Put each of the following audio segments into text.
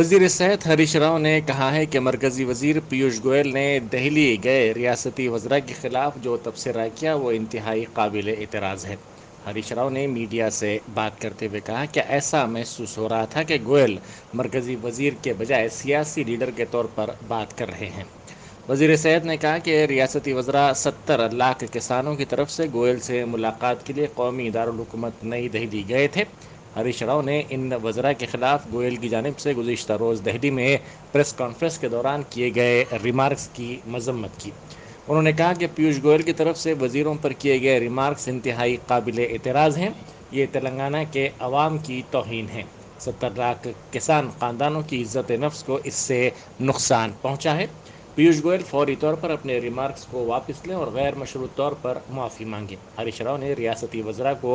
وزیر صحت ہریش راؤ نے کہا ہے کہ مرکزی وزیر پیوش گوئل نے دہلی گئے ریاستی وزراء کے خلاف جو تبصرہ کیا وہ انتہائی قابل اعتراض ہے۔ ہریش راؤ نے میڈیا سے بات کرتے ہوئے کہا کہ ایسا محسوس ہو رہا تھا کہ گوئل مرکزی وزیر کے بجائے سیاسی لیڈر کے طور پر بات کر رہے ہیں۔ وزیر صحت نے کہا کہ ریاستی وزراء 70 لاکھ کسانوں کی طرف سے گوئل سے ملاقات کے لیے قومی دارالحکومت نئی دہلی گئے تھے۔ ہریش راؤ نے ان وزراء کے خلاف گوئل کی جانب سے گزشتہ روز دہلی میں پریس کانفرنس کے دوران کیے گئے ریمارکس کی مذمت کی۔ انہوں نے کہا کہ پیوش گوئل کی طرف سے وزیروں پر کیے گئے ریمارکس انتہائی قابل اعتراض ہیں۔ یہ تلنگانہ کے عوام کی توہین ہے۔ 70 لاکھ کسان خاندانوں کی عزت نفس کو اس سے نقصان پہنچا ہے۔ پیوش گوئل فوری طور پر اپنے ریمارکس کو واپس لیں اور غیر مشروط طور پر معافی مانگیں۔ ہریش راؤ نے ریاستی وزراء کو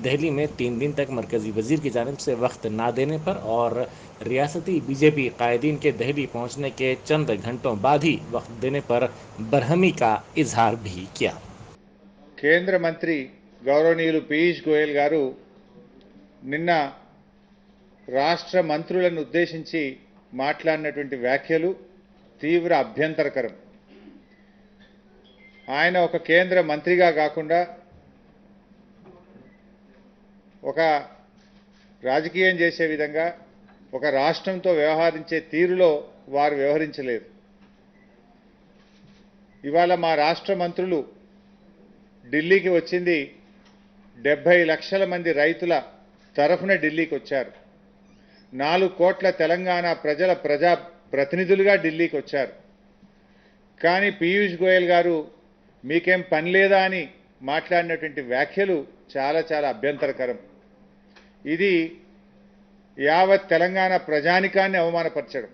دہلی میں 3 دن تک مرکزی وزیر کی جانب سے وقت نہ دینے پر اور ریاستی بی جے پی قائدین کے دہلی پہنچنے کے چند گھنٹوں بعد ہی وقت دینے پر برہمی کا اظہار بھی کیا۔ కేంద్ర మంత్రి గౌరవనీయులు పీయూష్ గోయల్ గారు నిన్న రాష్ట్ర మంత్రులను ఉద్దేశించి మాట్లాడినటువంటి వ్యాఖ్యలు తీవ్ర అభ్యంతరకరం. ఆయన ఒక కేంద్ర మంత్రిగా కాకుండా ఒక రాజకీయం చేసే విధంగా ఒక రాష్ట్రంతో వ్యవహరించే తీరులో వారు వ్యవహరించలేదు. ఇవాళ మా రాష్ట్ర మంత్రులు ఢిల్లీకి వచ్చింది 70 లక్షల మంది రైతుల తరఫున ఢిల్లీకి వచ్చారు. 4 కోట్ల తెలంగాణ ప్రజల ప్రజా ప్రతినిధులుగా ఢిల్లీకి వచ్చారు. కానీ పీయూష్ గోయల్ గారు మీకేం పని లేదా అని మాట్లాడినటువంటి వ్యాఖ్యలు చాలా చాలా అభ్యంతరకరం. ఇది యావత్ తెలంగాణ ప్రజానికాన్ని అవమానపరచడం.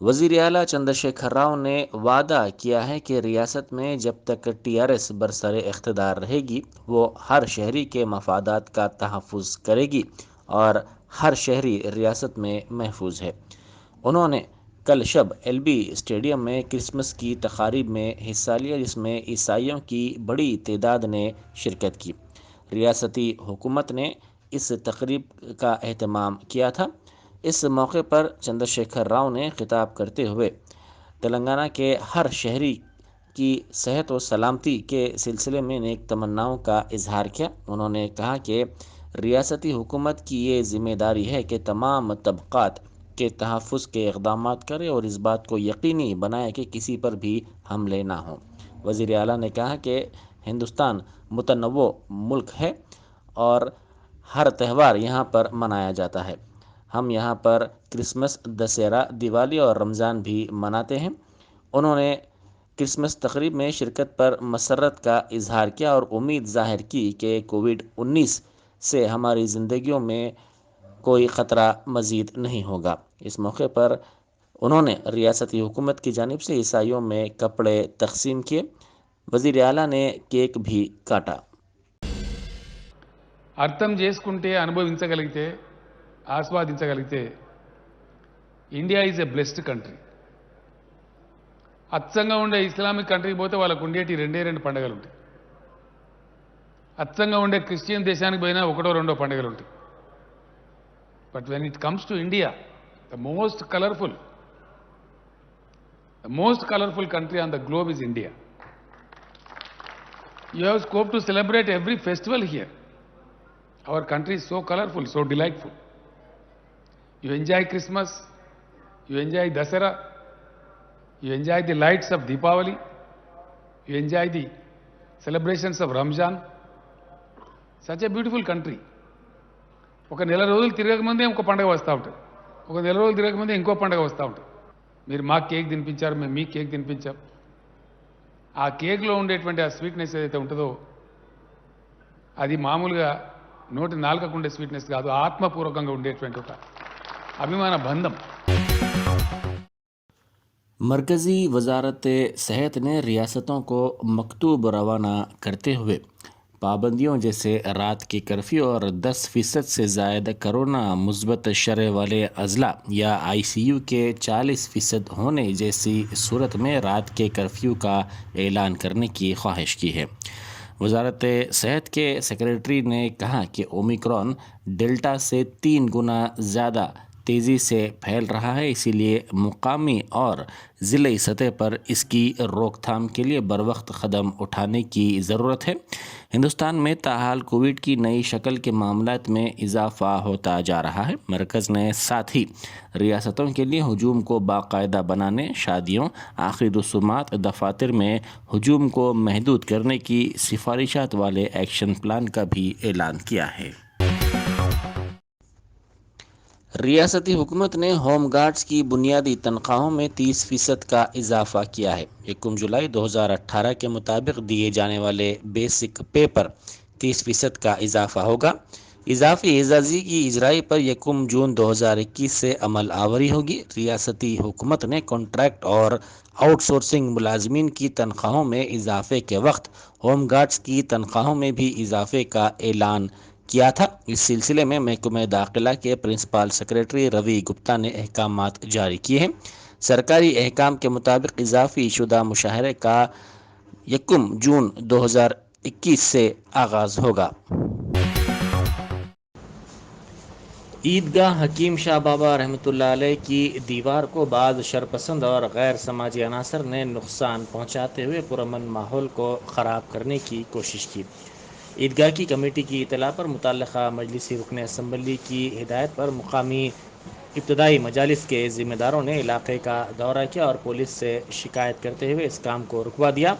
وزیر اعلیٰ چندر شیکھر راؤ نے وعدہ کیا ہے کہ ریاست میں جب تک ٹی آر ایس برسر اقتدار رہے گی وہ ہر شہری کے مفادات کا تحفظ کرے گی اور ہر شہری ریاست میں محفوظ ہے۔ انہوں نے کل شب ایل بی اسٹیڈیم میں کرسمس کی تقاریب میں حصہ لیا جس میں عیسائیوں کی بڑی تعداد نے شرکت کی۔ ریاستی حکومت نے اس تقریب کا اہتمام کیا تھا۔ اس موقع پر چندر شیکھر راؤ نے خطاب کرتے ہوئے تلنگانہ کے ہر شہری کی صحت و سلامتی کے سلسلے میں نیک تمناؤں کا اظہار کیا۔ انہوں نے کہا کہ ریاستی حکومت کی یہ ذمہ داری ہے کہ تمام طبقات کے تحفظ کے اقدامات کرے اور اس بات کو یقینی بنائے کہ کسی پر بھی حملے نہ ہوں۔ وزیر اعلیٰ نے کہا کہ ہندوستان متنوع ملک ہے اور ہر تہوار یہاں پر منایا جاتا ہے۔ ہم یہاں پر کرسمس، دسہرہ، دیوالی اور رمضان بھی مناتے ہیں۔ انہوں نے کرسمس تقریب میں شرکت پر مسرت کا اظہار کیا اور امید ظاہر کی کہ کووڈ-19 سے ہماری زندگیوں میں کوئی خطرہ مزید نہیں ہوگا۔ اس موقع پر انہوں نے ریاستی حکومت کی جانب سے عیسائیوں میں کپڑے تقسیم کیے۔ وزیر اعلیٰ نے کیک بھی کاٹا۔ అర్థం చేసుకుంటే అనుభవించగలిగితే ఆస్వాదించగలిగితే India is a blessed country. అచ్చంగా ఉండే ఇస్లామిక్ కంట్రీకి పోతే వాళ్ళకు ఉండేటి 2 పండుగలు ఉంటాయి. అచ్చంగా ఉండే క్రిస్టియన్ దేశానికి పోయినా 1-2 పండుగలు ఉంటాయి. But when it comes to India, the most colourful country on the globe is India. You have scope to celebrate every festival here. Our country is so colorful, so delightful. You enjoy Christmas, you enjoy Dasara, you enjoy the lights of Deepavali, you enjoy the celebrations of Ramzan. Such a beautiful country. ఒక నెల రోజులు తిరగకముందే ఇంకో పండుగ వస్తూ ఉంటుంది, ఒక నెల రోజులు తిరగకముందే ఇంకో పండుగ వస్తూ ఉంటుంది. మీరు మాకు కేక్ తినిపించారు, మేము మీకు కేక్ తినిపించాం. ఆ కేక్లో ఉండేటువంటి ఆ స్వీట్నెస్ ఏదైతే ఉంటుందో అది మామూలుగా నోటి నాలుకకు ఉండే స్వీట్నెస్ కాదు, ఆత్మపూర్వకంగా ఉండేటువంటి ఒక అభిమాన బంధం. مرکزی وزارت صحت نے ریاستوں کو مکتوب روانہ کرتے ہوئے پابندیوں جیسے رات کی کرفیو اور 10% سے زائد کرونا مثبت شرح والے اضلاع یا آئی سی یو کے 40% ہونے جیسی صورت میں رات کے کرفیو کا اعلان کرنے کی خواہش کی ہے۔ वजारत सेहत के सेक्रेटरी ने कहा कि ओमिक्रॉन डेल्टा से 3 गुना ज़्यादा तेज़ी से फैल रहा है, इसीलिए मुकामी और ज़िले सतह पर इसकी रोकथाम के लिए बरवक्त कदम उठाने की ज़रूरत है। हिंदुस्तान में ताहाल कोविड की नई शक्ल के मामलात में इजाफा होता जा रहा है। मरकज़ ने साथ ही रियासतों के लिए हजूम को बाकायदा बनाने, शादियों, आखिरी रसूमात, दफातर में हजूम को महदूद करने की सिफारिशात वाले एक्शन प्लान का भी ऐलान किया है। रियासती हुकूमत ने होम गार्ड्स की बुनियादी तनख्वाहों में 30% का इजाफा किया है। 1 जुलाई 2018 के मुताबिक दिए जाने वाले बेसिक पे पर 30% का इजाफा होगा। इजाफी एजाजी की इजराई पर 1 जून 2021 से अमल आवरी होगी। रियासती हुकूमत ने कॉन्ट्रैक्ट और आउटसोर्सिंग मुलाजमीन की तनख्वाहों में इजाफे के वक्त होम गार्ड्स की तनख्वाहों में भी इजाफे का ऐलान किया था। इस सिलसिले में महकमे दाखिला के प्रिंसिपल सेक्रेटरी रवि गुप्ता ने अहकामात जारी किए हैं। सरकारी अहकाम के मुताबिक इजाफी शुदा मुशाहरे का 1 जून 2021 से आगाज़ होगा। ईदगाह हकीम शाह बाबा रहमतुल्लाह अलैह की दीवार को बाद शरपसंद और गैर समाजी अनासर ने नुकसान पहुँचाते हुए पुरअमन माहौल को ख़राब करने की कोशिश की। ईदगाह की कमेटी की इतला पर मुतल्लिक़ा मजलिसी रुकन असम्बली की हिदायत पर मुकामी इब्तदाई मजालिस के ज़िम्मेदारों ने इलाके का दौरा किया और पुलिस से शिकायत करते हुए इस काम को रुकवा दिया।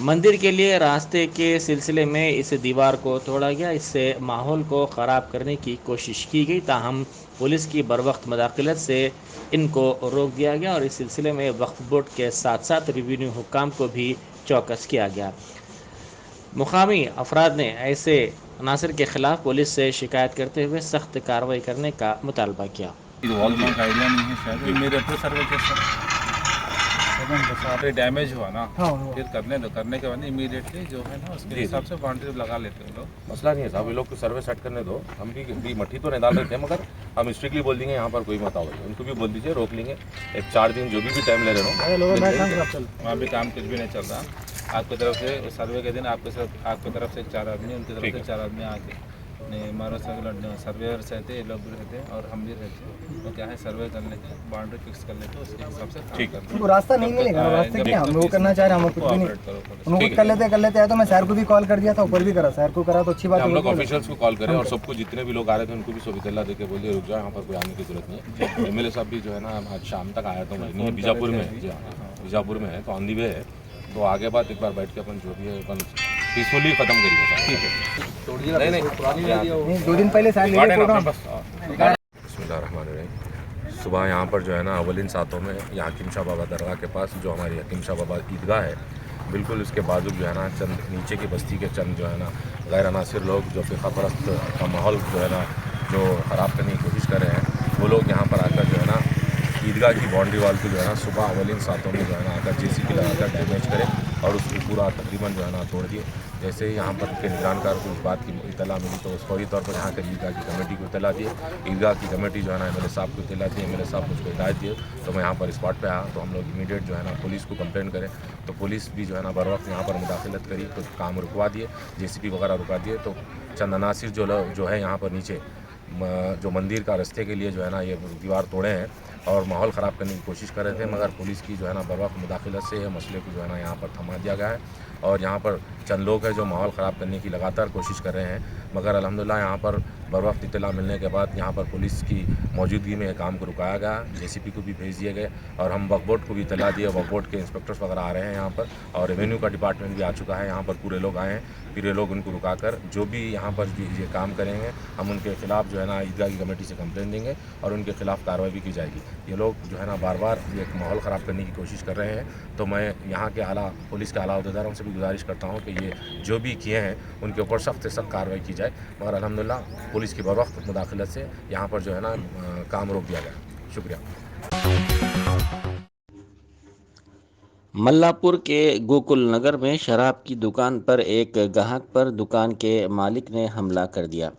मंदिर के लिए रास्ते के सिलसिले में इस दीवार को तोड़ा गया। इससे माहौल को ख़राब करने की कोशिश की गई, ताहम पुलिस की बरवक्त मदाखलत से इनको रोक दिया गया और इस सिलसिले में वक्फ बोर्ड के साथ साथ रेवेन्यू हुक्काम को भी चौकस किया गया। मुकामी अफराद ने ऐसे अनासर के खिलाफ पुलिस से शिकायत करते हुए सख्त कार्रवाई करने का मुतालबा किया। आइडिया नहीं है शायद मेरे अपने सर्वे के साथ डैमेज हुआ ना, फिर करने के बाद इमीडिएटली जो है ना उसके हिसाब से बाउंड्री लगा लेते हैं लोग। मसला नहीं है साहब, ये लोग को सर्वे सेट करने दो। हम भी मट्टी तो नहीं डाल रहे थे, मगर हम स्ट्रिक्टली बोल देंगे यहाँ पर कोई मत आओ, उनको भी बोल दीजिए रोक लेंगे। एक 4 दिन जो भी टाइम ले रहे हो, वहाँ भी काम कुछ भी नहीं चल रहा। आपकी तरफ से सर्वे के दिन आपकी तरफ से 4 आदमी, उनकी तरफ से 4 आदमी आके हमारा सर्वेयर्स रहते, ये लोग भी रहते हैं और हम भी रहते हैं। तो क्या है, सर्वे कर लेते हैं, बाउंड्री फिक्स कर लेते हैं, उसके हिसाब से ठीक है। वो रास्ता नहीं मिलेगा, रास्ते क्या हम वो करना चाह रहे हैं, हम कुछ भी नहीं, उनको कर लेते हैं। तो मैं सर को भी कॉल कर दिया था, ऊपर भी करा, सर को करा तो अच्छी बात है। हम लोग ऑफिशियल्स को कॉल करें और सबको जितने भी लोग आ रहे थे उनको भी सोबितल्ला दे के बोलिए रुक जाओ, यहाँ पर कोई आने की जरूरत नहीं है। एमएलए साहब भी जो है ना आज शाम तक आया था, बीजापुर में है, बीजापुर में है, तो ऑन दी वे है। तो आगे बात एक बार बैठ के अपन जो भी है अपन पीसफुली खत्म करेंगे। ठीक है, नहीं 2 दिन पहले सुबह यहाँ पर जो है ना अवलिन सातों में यहाँ हकीम शाह बाबा दरगाह के पास जो हमारी हकीम शाह बाबा ईदगाह है, बिल्कुल उसके बाजू जो है ना चंद नीचे की बस्ती के चंद जो है ना गैर अनासिर लोग जो फिक़ा परस्त का माहौल जो है ना जो ख़राब करने की कोशिश कर रहे हैं, वो लोग यहाँ पर आकर जो है ना ईदगाह की बाउंड्री वाल को जो है ना सुबह अवलिन सातों में जो है ना आकर जेसीबी लगाकर डैमेज करें और उसको पूरा तकरीबन जो है ना तोड़ दिए। जैसे ही यहाँ पर के निगरानकार को इस बात की इतला मिली तो फौरी तौर पर यहाँ के ईदगाह की कमेटी को इतला दिए। ईदगाह की कमेटी जो है ना एमएलए साहब को इतला दी, एमएलए साहब मुझको हिदायत दिए, तो मैं यहाँ पर स्पॉट पे आया। तो हम लोग इमीडिएट जो है ना पुलिस को कंप्लेंट करें, तो पुलिस भी जो है ना बर वक्त यहाँ पर मुदाखलत करी, तो काम रुकवा दिए, जेसीबी वगैरह रुका दिए। तो चंद अनासिर जो है यहाँ पर नीचे जो मंदिर का रास्ते के लिए जो है ना ये दीवार तोड़े हैं और माहौल ख़राब करने की कोशिश कर रहे थे, मगर पुलिस की जो है ना बर्वक्त मुदाखलत से मसले को जो है ना यहाँ पर थमा दिया गया है। और यहाँ पर चंद लोग हैं जो माहौल ख़राब करने की लगातार कोशिश कर रहे हैं, मगर अल्हम्दुलिल्लाह यहाँ पर बर्वक्त इत्तला मिलने के बाद यहाँ पर पुलिस की मौजूदगी में काम को रुकाया गया, जेसीपी को भी भेज दिए गए और हम वक्फ बोर्ड को भी इत्तला दिए। वक्फ बोर्ड के इंस्पेक्टर्स वगैरह आ रहे हैं यहाँ पर और रेवेन्यू का डिपार्टमेंट भी आ चुका है, यहाँ पर पूरे लोग आए हैं। फिर ये लोग उनको रुकाकर जो भी यहाँ पर ये काम करेंगे हम उनके खिलाफ जो है ना ईदगाह की कमेटी से कंप्लेन देंगे और उनके खिलाफ कार्रवाई भी की जाएगी। ये लोग जो है ना बार बार ये माहौल ख़राब करने की कोशिश कर रहे हैं, तो मैं यहाँ के आला पुलिस के आला अहदेदारों से भी गुजारिश करता हूँ कि ये जो भी किए हैं उनके ऊपर सख्त से सख्त कार्रवाई की जाए। मगर अल्हम्दुलिल्लाह पुलिस की बरवक्त मुदाखलत से यहाँ पर जो है ना काम रोक दिया गया। शुक्रिया। मल्लापुर के गोकुल नगर में शराब की दुकान पर एक गाहक पर दुकान के मालिक ने हमला कर दिया।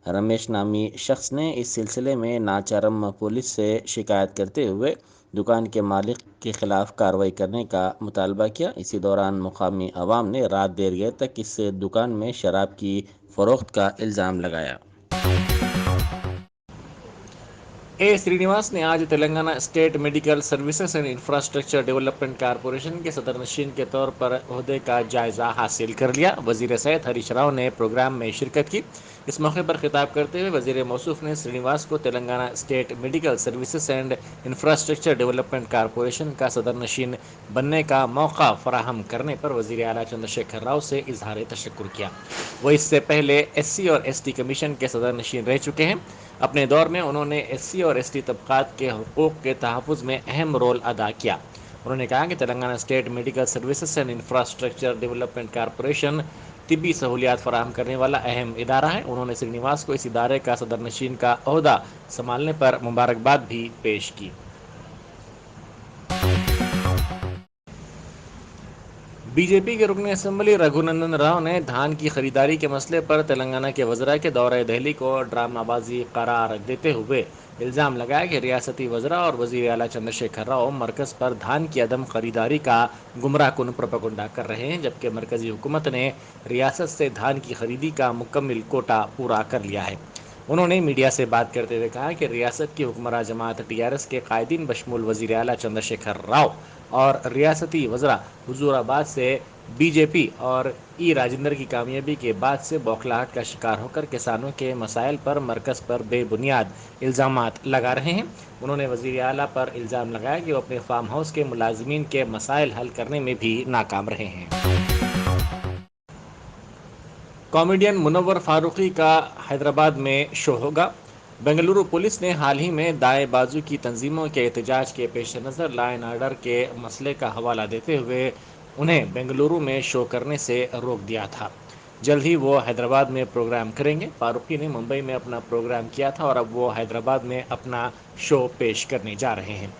रमेश नामी शख्स ने इस सिलसिले में नाचारम पुलिस से शिकायत करते हुए दुकान के मालिक के खिलाफ कार्रवाई करने का मुतालबा किया। इसी दौरान मुकामी अवाम ने रात देर गए तक इस दुकान में शराब की फरोख्त का इल्ज़ाम लगाया। ए श्रीनिवास ने आज Telangana state medical services and infrastructure development corporation के सदर नशीन के तौर पर ओहदे का जायजा हासिल कर लिया। वजीर सेहत हरीश राव ने प्रोग्राम में शिरकत की। इस मौके पर खिताब करते हुए वजीर मौसूफ ने श्रीनिवास को Telangana state medical services and infrastructure development corporation का सदर नशीन बनने का मौका फराहम करने पर वजीर आला चंद्रशेखर राव से इजहार तशक्कुर किया। वो इससे पहले SC और ST कमीशन के सदर नशीन रह चुके हैं। अपने दौर में उन्होंने SC और ST तबकात के हुकूक के तहफ़्फ़ुज़ में अहम रोल अदा किया। उन्होंने कहा कि Telangana state medical services and infrastructure development corporation तिब्बी सहूलियात फराहम करने वाला अहम इदारा है। उन्होंने श्रीनिवास को इस इदारे का सदर नशीन का ओहदा संभालने पर मुबारकबाद भी पेश की। बीजेपी के रुकन असम्बली रघुनंदन राव ने धान की खरीदारी के मसले पर तेलंगाना के वज़रा के दौरे दिल्ली को ड्रामाबाजी करार देते हुए इल्ज़ाम लगाया कि रियासती वज़रा और वज़ीर आला चंद्रशेखर राव मरकज़ पर धान की अदम खरीदारी का गुमराह कुन प्रोपेगेंडा कर रहे हैं, जबकि मरकज़ी हुकूमत ने रियासत से धान की खरीदी का मुकम्मल कोटा पूरा कर लिया है। उन्होंने मीडिया से बात करते हुए कहा कि रियासत की हुक्मरान जमात TRS के कायदीन बशमूल वज़ीर आला चंद्रशेखर राव और रियासती वज़रा हुजूराबाद से BJP और राजेंद्र की कामयाबी के बाद से बौखलाहट का शिकार होकर किसानों के मसाइल पर मरकज़ पर बेबुनियाद इल्ज़ामात लगा रहे हैं। उन्होंने वज़ीर आला पर इल्ज़ाम लगाया कि वो अपने फार्म हाउस के मुलाजिमीन के मसाइल हल करने में भी नाकाम रहे हैं। कॉमेडियन मुनव्वर फारूकी का हैदराबाद में शो होगा। बेंगलुरु पुलिस ने हाल ही में दाएं बाजू की तंजीमों के एहतजाज के पेश नज़र लॉ एंड ऑर्डर के मसले का हवाला देते हुए उन्हें बेंगलुरु में शो करने से रोक दिया था। जल्द ही वो हैदराबाद में प्रोग्राम करेंगे। फारूकी ने मुंबई में अपना प्रोग्राम किया था और अब वो हैदराबाद में अपना शो पेश करने जा रहे हैं।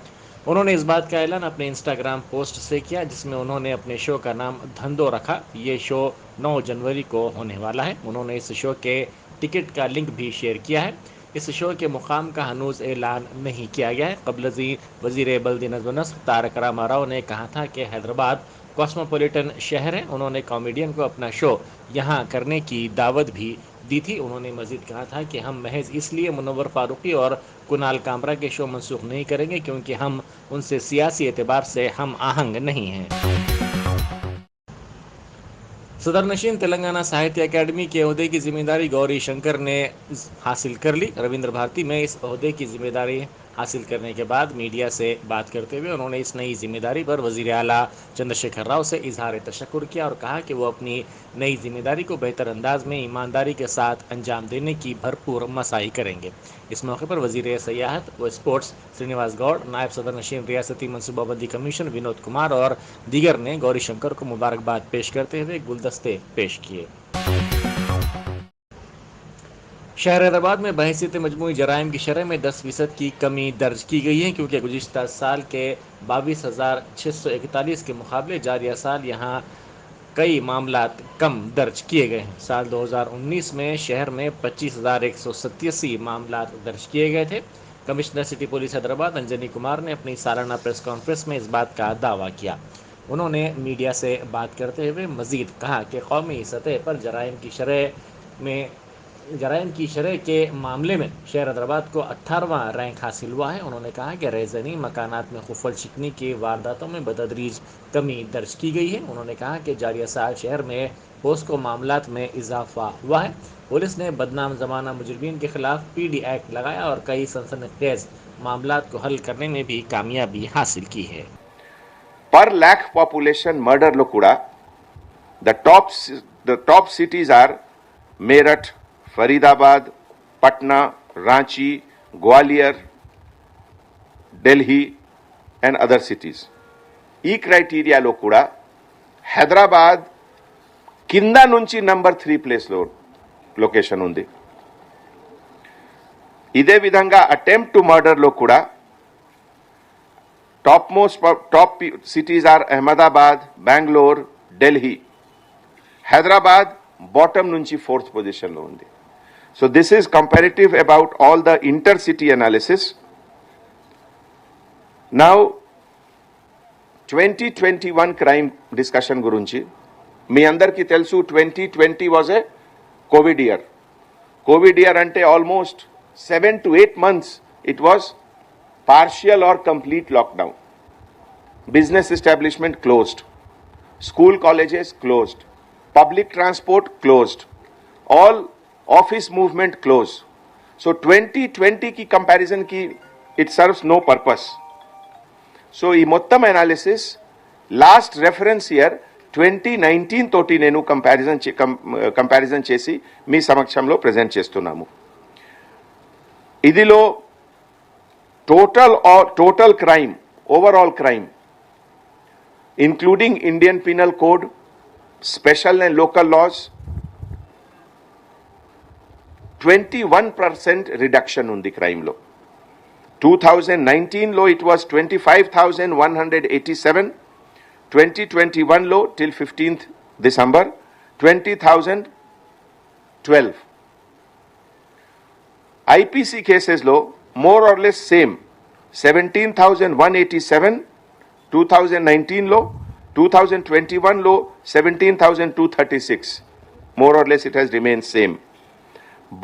उन्होंने इस बात का ऐलान अपने इंस्टाग्राम पोस्ट से किया, जिसमें उन्होंने अपने शो का नाम धंधो रखा। ये शो 9 जनवरी को होने वाला है। उन्होंने इस शो के टिकट का लिंक भी शेयर किया है। इस शो के मुकाम का हनूज ऐलान नहीं किया गया है। कबलजी वज़ीर बल्दी नज़्म व नस्र तारक रामाराव ने कहा था कि हैदराबाद कॉस्मोपॉलिटन शहर है। उन्होंने कॉमेडियन को अपना शो यहाँ करने की दावत भी दी थी। उन्होंने मजीद कहा था कि हम महज इसलिए मुनव्वर फारूकी और कुणाल कामरा के शो मनसूख नहीं करेंगे क्योंकि हम उनसे सियासी एतबार से हम आहंग नहीं हैं। सदर नशीन तेलंगाना साहित्य अकेडमी के ओहदे की जिम्मेदारी गौरी शंकर ने हासिल कर ली। रविंद्र भारती में इस ओहदे की जिम्मेदारी हासिल करने के बाद मीडिया से बात करते हुए उन्होंने इस नई जिम्मेदारी पर वज़ीर आला चंद्रशेखर राव से इजहार तशक्कुर किया और कहा कि वो अपनी नई जिम्मेदारी को बेहतर अंदाज में ईमानदारी के साथ अंजाम देने की भरपूर मसाई करेंगे। इस मौके पर वज़ीर सयाहत व स्पोर्ट्स श्रीनिवास गौड़, नायब सदर नशीन रियासती मनसूबाबंदी कमीशन विनोद कुमार और दीगर ने गौरी शंकर को मुबारकबाद पेश करते हुए गुलदस्ते पेश किए। शहर हैदराबाद में बहसीत मजमूई जराइम की शरह में 10% की कमी दर्ज की गई है, क्योंकि गुज़िश्ता साल के 22,641 के मुकाबले जारिया साल यहाँ कई मामलात कम दर्ज किए गए हैं। साल 2019 में शहर में 25,187 मामलात दर्ज किए गए थे। Commissioner city police Hyderabad Anjani Kumar ने अपनी सालाना प्रेस कॉन्फ्रेंस में इस बात का दावा किया। उन्होंने मीडिया से बात करते हुए मजीद कहा कि कौमी सतह पर जराइम की शरह के मामले में शहर हैदराबाद को 18वां रैंक हासिल हुआ है। उन्होंने कहा कि रेज़नी मकानात में खुफल शिकनी की वारदातों में बतदरीज कमी दर्ज की गई है। उन्होंने कहा कि जारिया साल शहर में पोस्को मामलात में इजाफा हुआ है। पुलिस ने बदनाम ज़माना मुजरिमीन के खिलाफ PD एक्ट लगाया और कई सनसनीखेज मामलात को हल करने में भी कामयाबी हासिल की है। Per lakh population murder lo kuda the top cities are Meerut, Faridabad, Patna, Ranchi, Gwalior, Delhi and other cities. ఈ క్రైటీరియాలో కూడా హైదరాబాద్ కింద నుంచి నంబర్ 3 ప్లేస్లో లొకేషన్ ఉంది. ఇదే విధంగా అటెంప్ట్ టు మర్డర్లో కూడా top cities are Ahmedabad, Bengaluru, Delhi. Hyderabad bottom నుంచి 4th పొజిషన్లో ఉంది. So this is comparative about all the inter city analysis. Now 2021 crime discussion గురించి మీ అందరికీ తెలుసు 2020 was a COVID year. COVID year అంటే almost 7 to 8 months it was partial or complete lockdown. Business establishment closed. School colleges closed. Public transport closed. All office movement closed. So 2020 की comparison की it serves no purpose. So ఈ మొత్తం analysis last reference year 2019 తోటి నేను comparison చేసి మీ సమక్షంలో present చేస్తున్నాము. ఇదిలో total crime, overall crime including Indian penal code, special and local loss 21% reduction ఉంది క్రైమ్లో. 2019 లో it was 25,187, 2021 లో till 15th December 20,012. IPC cases లో more or less same 17,187 2019 లో, 2021 లో 17,236, more or less it has remained same.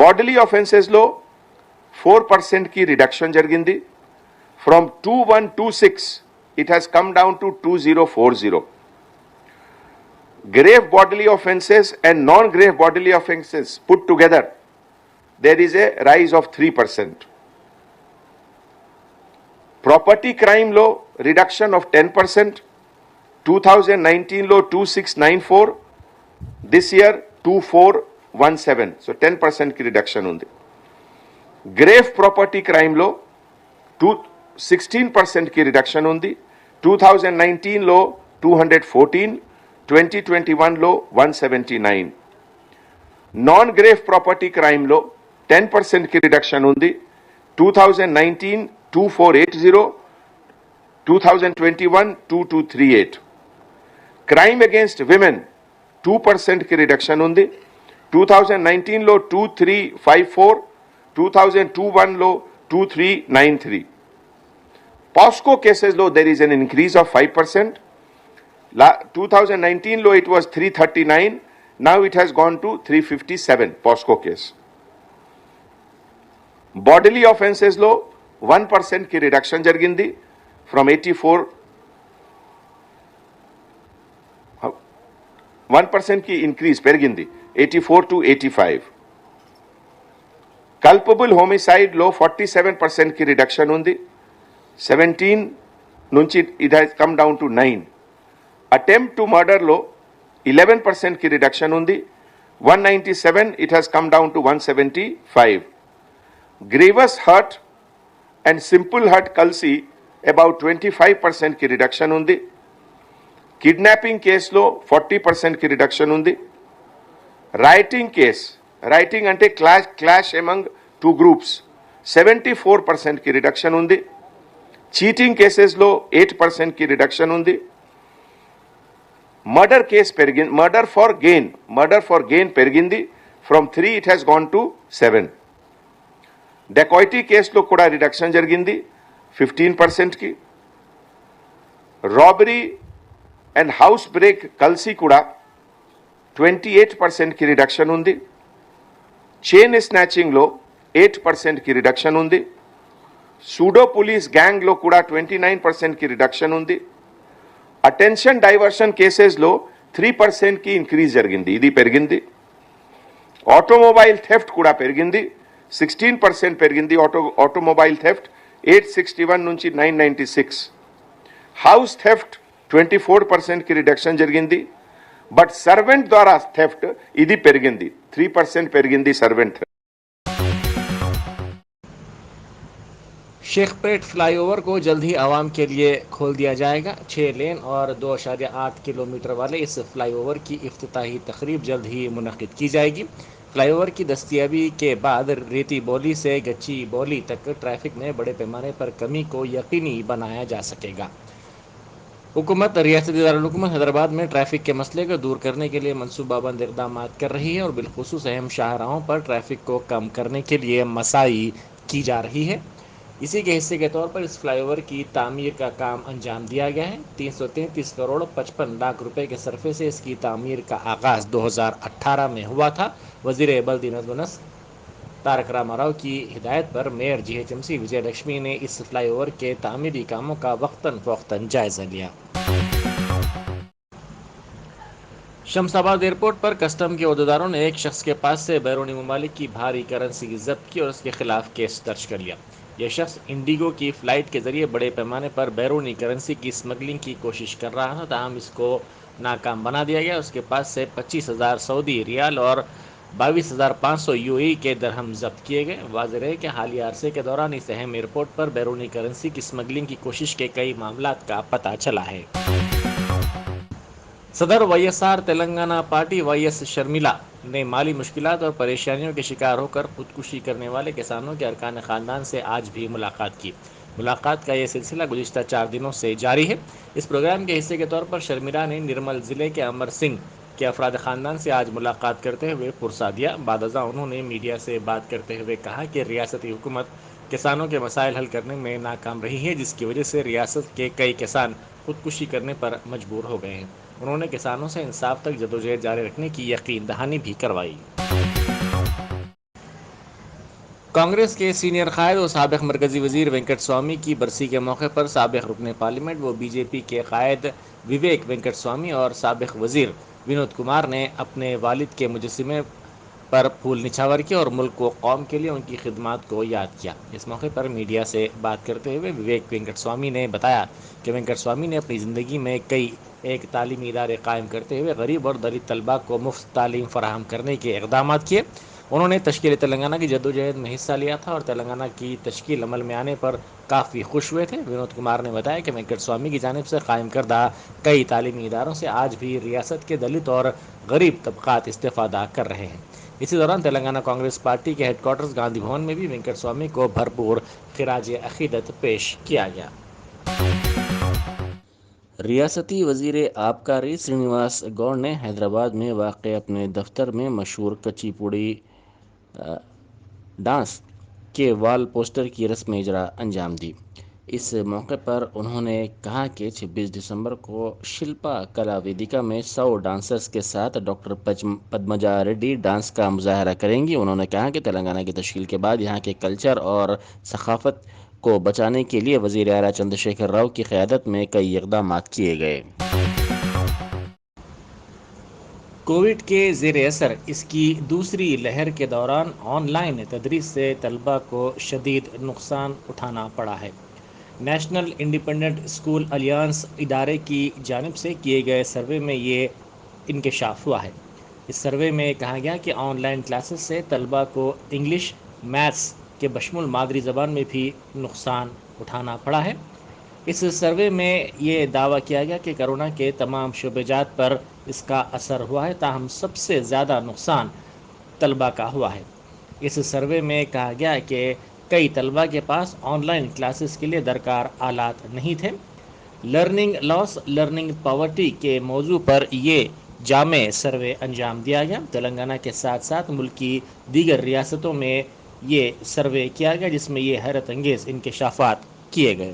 Bodily offences లో 4% की reduction జరిగింది. From 2126 it has come down to 2040. Grave bodily offences and non-grave bodily offences put together there is a rise of 3%. Property crime law reduction of 10%. 2019 law 2694, this year 2417. So 10% की reduction ఉంది. Grave property క్రైమ్లో 16% की reduction ఉంది. 2019 లో 214, 2021 లో 179. Non grave property క్రైమ్లో 10% की reduction ఉంది. 2019 2480, 2021 2238. Crime against women 2% की reduction ఉంది. 2019 లో 2354, 2021 లో 2393. POSCO cases లో there is an increase of 5%. 2019 లో it was 339, now it has gone to 357 POSCO case. Bodily offences లో 1% की reduction జరిగింది. From 84, 1% की increase పెరిగింది 84 to 85. కల్పబుల్ హోమిసైడ్ లో 47% की रिडक्शन ఉంది. 17 నుంచి it has come down to 9. Attempt to murder లో 11% की रिडक्शन ఉంది. 197 it has come down to 175. Grievous hurt and simple hurt కలిసి about 25% की रिडक्शन ఉంది. కిడ్నాపింగ్ కేసులో 40% की रिडक्शन ఉంది. రైటింగ్ కేస్, రైటింగ్ అంటే క్లాష్ అమంగ్ టూ గ్రూప్స్, 74% की रिडक्शन ఉంది. చీటింగ్ కేసెస్లో 8% की रिडक्शन ఉంది. మర్డర్ కేసు పెరిగింది, మర్డర్ ఫర్ గెయిన్ పెరిగింది. From 3 it has gone to 7. Dacoity కేసులో కూడా రిడక్షన్ జరిగింది 15% की. రాబరీ అండ్ హౌస్ బ్రేక్ కలిసి కూడా 28% की रिडक्शन ఉంది. చైన్ స్నాచింగ్లో 8% की रिडक्शन ఉంది. సూడో పోలీస్ గ్యాంగ్లో కూడా 29% की रिडक्शन ఉంది. అటెన్షన్ డైవర్షన్ కేసెస్లో 3% की ఇంక్రీజ్ జరిగింది, ఇది పెరిగింది. ఆటోమొబైల్ థెఫ్ట్ కూడా పెరిగింది, 16% పెరిగింది. ఆటోమొబైల్ థెఫ్ట్ 861 నుంచి 996. హౌస్ థెఫ్ట్ 24% की रिडक्शन జరిగింది. బట్ సర్వెంట్ ద్వారా థెఫ్ట్ ఇది పెరిగింది, 3% పెరిగింది సర్వెంట్. शेखपेट फ्लाईओवर को जल्द ही आवाम के लिए खोल दिया जाएगा. 6 लेन और 2.8 किलोमीटर वाले इस फ्लाईओवर की इफ्तिताही तकरीब जल्द ही मुनक़िद की जाएगी. फ्लाईओवर की दस्तयाबी के बाद रेती बोली से गच्ची बोली तक ट्रैफिक में बड़े पैमाने पर कमी को यकीनी बनाया जा सकेगा. हुकूमत रियासती दारुल-हुकूमत हैदराबाद में ट्रैफिक के मसले को दूर करने के लिए मनसूबाबंद इक़दाम कर रही है और बिलखुसूस अहम शाहराहों पर ट्रैफिक को कम करने के लिए मसाई की जा रही है. इसी के हिस्से के तौर पर इस फ्लाईओवर की तामीर का काम अंजाम दिया गया है। 333 करोड़ 55 लाख रुपए के सरफे से इसकी तामीर का आगाज 2018 में हुआ था। वजीर बल्दिनस तारक रामाराव की हिदायत पर मेयर जीएचएमसी विजय लक्ष्मी ने इस फ्लाईओवर के तामीरी कामों का वक्तन फौक्तन जायजा लिया। शमशाबाद एयरपोर्ट पर कस्टम के अहदेदारों ने एक शख्स के पास से बैरूनी ममालिक की भारी करेंसी जब्त की और उसके खिलाफ केस दर्ज कर लिया। यह शख्स इंडिगो की फ़्लाइट के जरिए बड़े पैमाने पर बैरूनी करेंसी की स्मगलिंग की कोशिश कर रहा था, ताहम इसको नाकाम बना दिया गया। उसके पास से 25,000 सऊदी रियाल और 22,500 यूएई के दरहम जब्त किए गए। वाज़ेह है कि हालिया अरसे के दौरान इस अहम एयरपोर्ट पर बैरूनी करेंसी की स्मगलिंग की कोशिश के कई मामलात का पता चला है। सदर वाईएसआर तेलंगाना पार्टी वाईएस शर्मिला ने माली मुश्किलात और परेशानियों के शिकार होकर खुदकुशी करने वाले किसानों के अरकान ख़ानदान से आज भी मुलाकात की। मुलाकात का ये सिलसिला गुज़िश्ता 4 दिनों से जारी है। इस प्रोग्राम के हिस्से के तौर पर शर्मिला ने निर्मल ज़िले के अमर सिंह के अफराद ख़ानदान से आज मुलाकात करते हुए पुरसा दिया। बादअज़ा उन्होंने मीडिया से बात करते हुए कहा कि रियासती हुकूमत किसानों के मसाइल हल करने में नाकाम रही है, जिसकी वजह से रियासत के कई किसान खुदकुशी करने पर मजबूर हो गए हैं। उन्होंने किसानों से इंसाफ तक जदोजहद जारी रखने की यकीन दहानी भी करवाई। कांग्रेस के सीनियर कायद और साबिक मरकजी वजीर वेंकट स्वामी की बरसी के मौके पर साबिक रुकन पार्लियामेंट व बीजेपी के कायद विवेक वेंकट स्वामी और साबिक वजीर विनोद कुमार ने अपने वालिद के मुजस्सिमे पर फूल निछावर किया और मुल्क व कौम के लिए उनकी खिदमात को याद किया। इस मौके पर मीडिया से बात करते हुए विवेक वेंकट स्वामी ने बताया कि वेंकट स्वामी ने अपनी ज़िंदगी में कई एक तालीमी इदारे कायम करते हुए गरीब और दलित तलबा को मुफ्त तालीम फराहम करने के इक़दामात किए। उन्होंने तश्कील तेलंगाना की जद्दोजहद में हिस्सा लिया था और तेलंगाना की तश्कील अमल में आने पर काफ़ी खुश हुए थे। विनोद कुमार ने बताया कि वेंकट स्वामी की जानिब से कायम करदा कई तालीमी इदारों से आज भी रियासत के दलित और गरीब तबकात इस्तेफ़ादा कर रहे हैं। इसी दौरान तेलंगाना कांग्रेस पार्टी के हेडक्वार्टर्स गांधी भवन में भी वेंकट स्वामी को भरपूर खिराज अकीदत पेश किया गया। रियासती वजीर आबकारी श्रीनिवास गौड़ ने हैदराबाद में वाक़ अपने दफ्तर में मशहूर कच्चीपुड़ी डांस के वाल पोस्टर की रस्म इजरा अंजाम दी। इस मौके पर उन्होंने कहा कि 26 दिसंबर को शिल्पा कला वेदिका में 100 डांसर्स के साथ डॉक्टर पद्मजा रेड्डी डांस का मुजाहरा करेंगी। उन्होंने कहा कि तेलंगाना की तश्कील के बाद यहाँ के कल्चर और सकाफत को बचाने के लिए वज़ीर आला चंद्रशेखर राव की क़यादत में कई इक़दामात किए गए। कोविड के ज़ेर असर इसकी दूसरी लहर के दौरान ऑनलाइन तदरीस से तलबा को शदीद नुकसान उठाना पड़ा है। नेशनल इंडिपेंडेंट स्कूल अलियांस इदारे की जानिब से किए गए सर्वे में ये इंकशाफ हुआ है। इस सर्वे में कहा गया कि ऑनलाइन क्लासेस से तलबा को इंग्लिश मैथ्स के बशमुल मादरी ज़बान में भी नुकसान उठाना पड़ा है। इस सर्वे में ये दावा किया गया कि कोरोना के तमाम शुबेजात पर इसका असर हुआ है, ताहम सबसे ज़्यादा नुकसान तलबा का हुआ है। इस सर्वे में कहा गया कि कई तलबा के पास ऑनलाइन क्लासेस के लिए दरकार आलात नहीं थे। लर्निंग लॉस लर्निंग पॉवर्टी के मौजू पर ये जामे सर्वे अंजाम दिया गया। तेलंगाना के साथ साथ मुल्क की दीगर रियासतों में ये सर्वे किया गया, जिसमें ये हैरत अंगेज़ इंकशाफात किए गए।